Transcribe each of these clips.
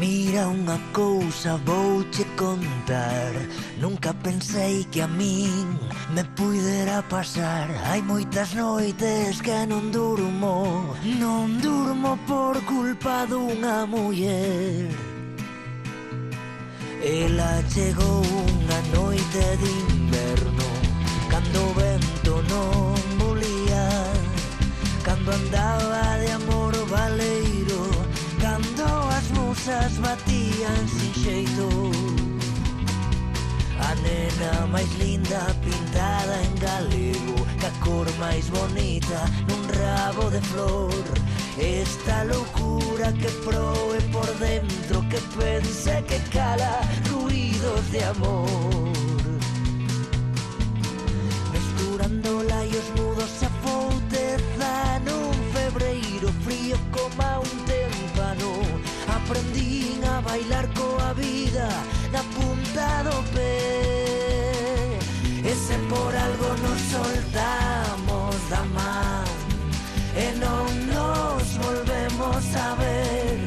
Mira unha cousa vouche contar. Nunca pensei que a min me puidera pasar. Hai moitas noites que non durmo por culpa dunha muller. Ela chegou unha noite de inverno, cando o vento non volía, cando andaba de amor valeiro, cando as musas batían sin xeito. A nena máis linda pintada en galego, ca cor máis bonita nun rabo de flor. Esta loucura que proe por dentro, que pensa que cala ruidos de amor. Mesturando laios nudos a fouteza nun febreiro frío coma un témpano. Aprendín a bailar coa vida na punta do pé. E se por algo nos soltamos da man e non nos volvemos a ver,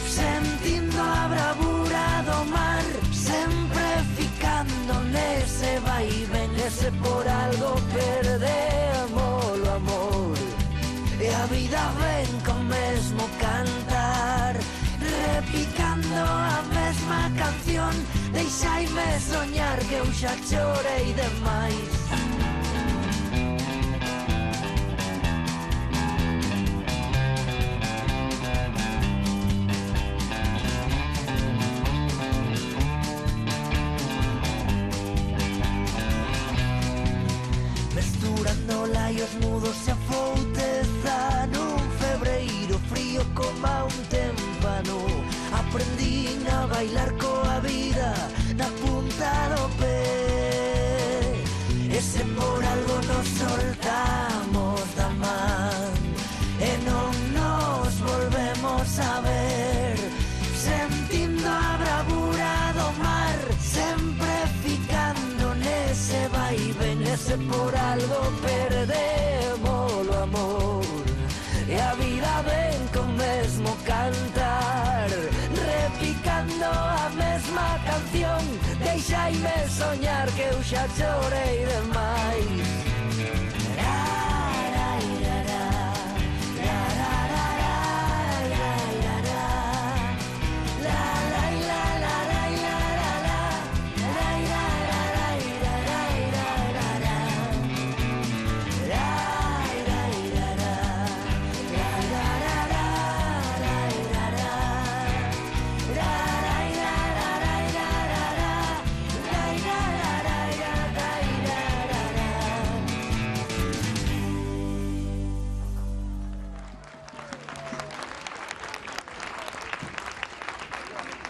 sentindo a bravura do mar, sempre ficando nese vai e ven. E se por algo perdemos o amor, e a vida ven co mesmo cantar, repicando a mesma canción. Deixaime soñar que eu xa chorei demais. Mesturando laios mudos e a fouteza nun febreiro frío coma un témpano. Aprendín a bailar coa vida na punta do pé. E se por algo nos soltamos da man e non nos volvemos a ver, sentindo a bravura do mar, sempre ficando nese vai e ven. E se por algo perdemos o amor, e a vida ven co mesmo cantar, repicando a mesma canción. Deixaime soñar que eu xa chorei demais.